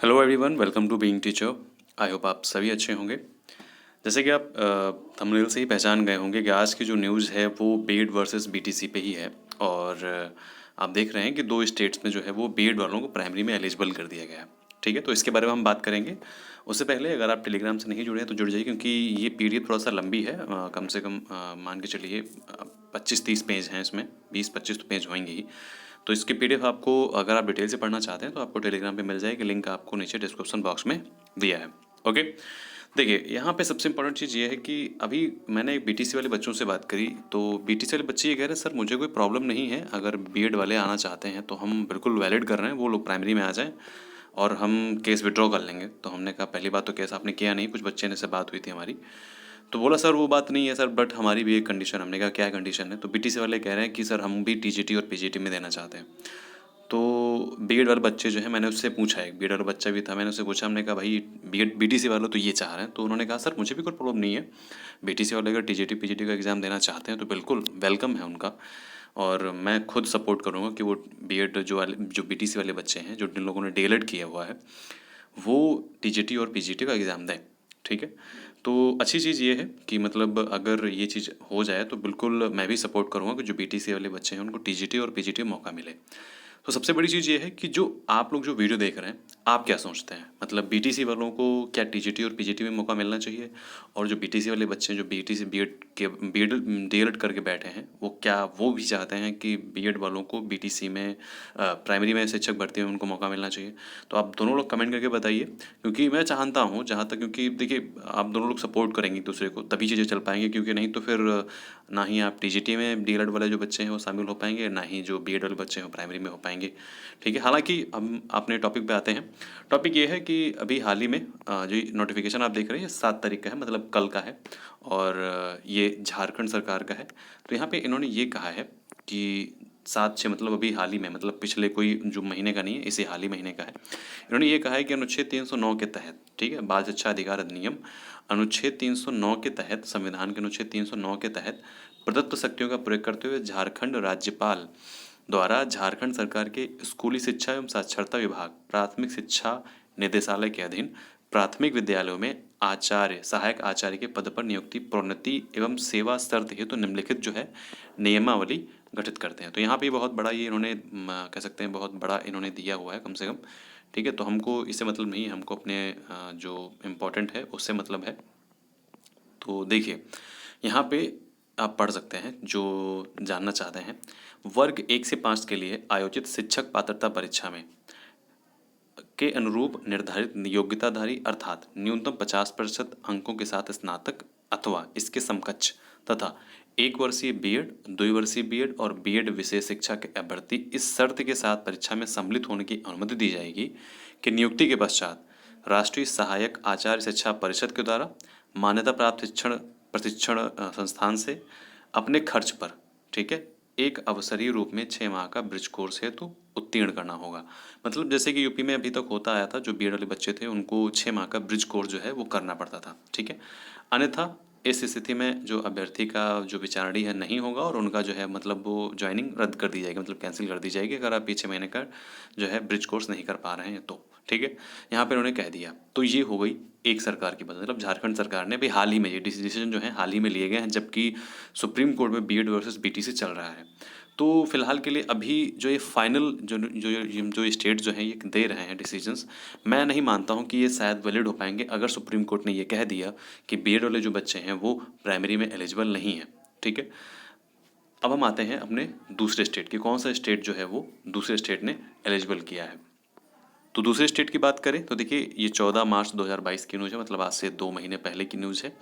Hello everyone, welcome to being teacher. I hope आप सभी अच्छे होंगे। जैसे कि आप थंबनेल से ही पहचान गए होंगे कि आज की जो न्यूज़ है वो बीएड वर्सेस बीटीसी पे ही है। और आप देख रहे हैं कि दो स्टेट्स में जो है वो बीएड वालों को प्राइमरी में एलिजिबल कर दिया गया है। ठीक है, तो इसके बारे में हम बात करेंगे। उससे पहले अगर आप टेलीग्राम से नहीं जुड़े हैं तो जुड़ जाइए, क्योंकि ये पीडीएफ थोड़ा सा लंबी है। कम से कम मान के चलिए 25-30 पेज हैं इसमें, 20-25 तो पेज होंगे ही। तो इसकी पीडीएफ आपको, अगर आप डिटेल से पढ़ना चाहते हैं तो आपको टेलीग्राम पे मिल जाएगी, लिंक आपको नीचे डिस्क्रिप्शन बॉक्स में दिया है। ओके, देखिए यहाँ पे सबसे इंपॉर्टेंट चीज़ ये है कि अभी मैंने बीटीसी वाले बच्चों से बात करी तो बीटीसी वाले बच्चे ये कह रहे हैं, सर मुझे कोई प्रॉब्लम नहीं है, अगर बीएड वाले आना चाहते हैं तो हम बिल्कुल वैलिड कर रहे हैं, वो लोग प्राइमरी में आ जाएं और हम केस विड्रॉ कर लेंगे। तो हमने कहा पहली बात तो केस आपने किया नहीं, कुछ बच्चे ने से बात हुई थी हमारी। तो बोला सर वो बात नहीं है सर, बट हमारी भी एक कंडीशन। हमने कहा क्या कंडीशन है? तो बीटीसी वाले कह रहे हैं कि सर हम भी टीजीटी और पीजीटी में देना चाहते हैं। तो बीएड वाले बच्चे जो है, मैंने उससे पूछा, एक बीएड वाला बच्चा भी था, मैंने उससे पूछा, हमने कहा भाई बीएड बीटीसी वाले तो ये चाह रहे हैं। तो उन्होंने कहा सर मुझे भी कोई प्रॉब्लम नहीं है, बीटीसी वाले अगर टीजीटी पीजीटी का एग्ज़ाम देना चाहते हैं तो बिल्कुल वेलकम है उनका। और मैं खुद सपोर्ट करूँगा कि वो बीएड जो बीटीसी वाले बच्चे हैं, जो जिन लोगों ने डीएलएड किया हुआ है, वो टीजीटी और पीजीटी का एग्ज़ाम दें। ठीक है, तो अच्छी चीज़ ये है कि मतलब अगर ये चीज़ हो जाए तो बिल्कुल मैं भी सपोर्ट करूँगा कि जो बीटीसी वाले बच्चे हैं उनको टीजीटी और पीजीटी में मौका मिले। तो सबसे बड़ी चीज़ ये है कि जो आप लोग जो वीडियो देख रहे हैं, आप क्या सोचते हैं? मतलब बीटीसी वालों को क्या टीजीटी और पीजीटी में मौका मिलना चाहिए? और जो बीटीसी वाले बच्चे हैं जो बीटीसी बीएड के बीएड डीएलएड करके बैठे हैं, वो क्या वो भी चाहते हैं कि बीएड वालों को बीटीसी में प्राइमरी में शिक्षक भर्ती में उनको मौका मिलना चाहिए? तो आप दोनों लोग कमेंट करके बताइए, क्योंकि मैं चाहता हूँ जहाँ तक, क्योंकि देखिए आप दोनों लोग सपोर्ट करेंगे एक दूसरे को तभी चीज़ें चल पाएंगी, क्योंकि नहीं तो फिर ना ही आप टीजीटी में डीएलएड वाले जो बच्चे हैं वो शामिल हो पाएंगे, ना ही जो बीएड वाले बच्चे हैं वो प्राइमरी में हो पाएंगे। ठीक है, हालांकि हम अपने टॉपिक पे आते हैं। टॉपिक ये है कि अभी हाल ही में जो नोटिफिकेशन आप देख रहे हैं, ये 7 तारीख का है, मतलब कल का है। और ये झारखंड सरकार का है। तो यहाँ पे इन्होंने ये कहा है कि 7/6, मतलब अभी हाल ही में, मतलब पिछले कोई जो महीने का नहीं है, इसी हाल ही महीने का है। इन्होंने ये कहा है कि अनुच्छेद 309 के तहत, ठीक है, बाल शिक्षा अधिकार अधिनियम अनुच्छेद 309 के तहत, संविधान के अनुच्छेद 309 के तहत प्रदत्त शक्तियों का प्रयोग करते हुए झारखंड राज्यपाल द्वारा झारखंड सरकार के स्कूली शिक्षा एवं साक्षरता विभाग, प्राथमिक शिक्षा निदेशालय के अधीन प्राथमिक विद्यालयों में आचार्य, सहायक आचार्य के पद पर नियुक्ति, प्रोन्नति एवं सेवा शर्त हेतु निम्नलिखित जो है नियमावली गठित करते हैं। तो यहाँ पे बहुत बड़ा ये इन्होंने कह सकते हैं बहुत बड़ा इन्होंने दिया हुआ है कम से कम। ठीक है, तो हमको इससे मतलब नहीं है, हमको अपने जो इम्पोर्टेंट है उससे मतलब है। तो देखिए यहाँ पे आप पढ़ सकते हैं जो जानना चाहते हैं। वर्ग 1 से 5 के लिए आयोजित शिक्षक पात्रता परीक्षा में के अनुरूप निर्धारित योग्यताधारी अर्थात न्यूनतम 50% अंकों के साथ स्नातक अथवा इसके समकक्ष तथा 1 वर्षीय बीएड, 2 वर्षीय बीएड और बीएड विशेष शिक्षा के अभ्यर्थी इस शर्त के साथ परीक्षा में सम्मिलित होने की अनुमति दी जाएगी कि नियुक्ति के पश्चात राष्ट्रीय सहायक आचार्य शिक्षा परिषद के द्वारा मान्यता प्राप्त शिक्षण प्रशिक्षण संस्थान से अपने खर्च पर, ठीक है, एक अवसरीय रूप में 6 माह का ब्रिज कोर्स हेतु उत्तीर्ण करना होगा। मतलब जैसे कि यूपी में अभी तक होता आया था, जो बीएड वाले बच्चे थे उनको 6 माह का ब्रिज कोर्स जो है वो करना पड़ता था। ठीक है, अन्यथा इस स्थिति में जो अभ्यर्थी का जो विचारणी है नहीं होगा और उनका जो है मतलब वो ज्वाइनिंग रद्द कर दी जाएगी, मतलब कैंसिल कर दी जाएगी, अगर आप 6 महीने का जो है ब्रिज कोर्स नहीं कर पा रहे हैं तो। ठीक है, यहाँ पे उन्होंने कह दिया। तो ये हो गई एक सरकार की बात, मतलब झारखंड सरकार ने भी हाल ही में ये डिसीजन जो है हाल ही में लिए गए हैं, जबकि सुप्रीम कोर्ट में बीएड वर्सेस बीटीसी चल रहा है। तो फिलहाल के लिए अभी जो ये फाइनल जो स्टेट जो है ये दे रहे हैं डिसीजंस, मैं नहीं मानता हूँ कि ये शायद वैलिड हो पाएंगे अगर सुप्रीम कोर्ट ने ये कह दिया कि बीएड वाले जो बच्चे हैं वो प्राइमरी में एलिजिबल नहीं है। ठीक है, अब हम आते हैं अपने दूसरे स्टेट की, कौन सा स्टेट जो है वो दूसरे स्टेट ने एलिजिबल किया है। तो दूसरे स्टेट की बात करें तो देखिए ये 14 मार्च 2022 की न्यूज़ है, मतलब आज से 2 महीने पहले की न्यूज़ है।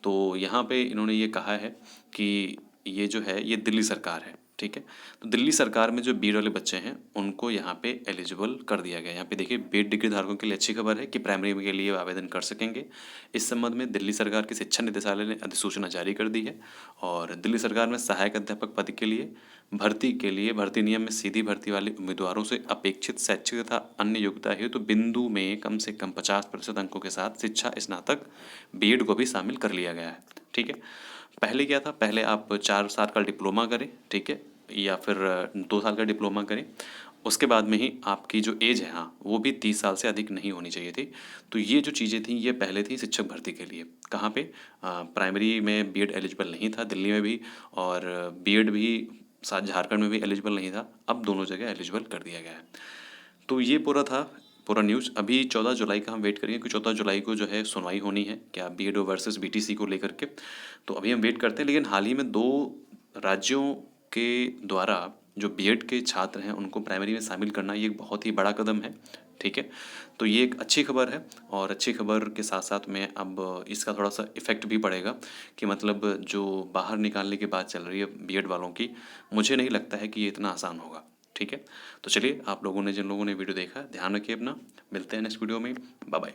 तो यहाँ पे इन्होंने ये कहा है कि ये जो है ये दिल्ली सरकार है। ठीक है, तो दिल्ली सरकार में जो बीएड वाले बच्चे हैं उनको यहाँ पे एलिजिबल कर दिया गया है। यहाँ पे देखिए बीएड डिग्री धारकों के लिए अच्छी खबर है कि प्राइमरी के लिए आवेदन कर सकेंगे। इस संबंध में दिल्ली सरकार के शिक्षा निदेशालय ने अधिसूचना जारी कर दी है। और दिल्ली सरकार में सहायक अध्यापक पद के लिए भर्ती नियम में सीधी भर्ती वाले उम्मीदवारों से अपेक्षित शैक्षिक तथा अन्य योग्यता हेतु बिंदु में कम से कम 50% अंकों के साथ शिक्षा स्नातक बीएड को भी शामिल कर लिया गया है। ठीक है, पहले क्या था, पहले आप 4 साल का डिप्लोमा करें, ठीक है, या फिर 2 साल का डिप्लोमा करें उसके बाद में ही आपकी जो एज है, हाँ, वो भी 30 साल से अधिक नहीं होनी चाहिए थी। तो ये जो चीज़ें थी ये पहले थी शिक्षक भर्ती के लिए। कहाँ पे? प्राइमरी में बीएड एलिजिबल नहीं था दिल्ली में भी, और बीएड भी साथ झारखंड में भी एलिजिबल नहीं था। अब दोनों जगह एलिजिबल कर दिया गया है। तो ये पूरा था, पूरा न्यूज़। अभी 14 जुलाई का हम वेट करेंगे कि 14 जुलाई को जो है सुनवाई होनी है क्या बीएड वर्सेस बीटीसी को लेकर के। तो अभी हम वेट करते हैं। लेकिन हाल ही में 2 राज्यों के द्वारा जो बीएड के छात्र हैं उनको प्राइमरी में शामिल करना ये एक बहुत ही बड़ा कदम है। ठीक है, तो ये एक अच्छी खबर है। और अच्छी खबर के साथ साथ में अब इसका थोड़ा सा इफ़ेक्ट भी पड़ेगा कि मतलब जो बाहर निकालने की बात चल रही है बीएड वालों की, मुझे नहीं लगता है कि ये इतना आसान होगा। ठीक है, तो चलिए, आप लोगों ने जिन लोगों ने वीडियो देखा ध्यान रखिए अपना। मिलते हैं नेक्स्ट वीडियो में। Bye bye.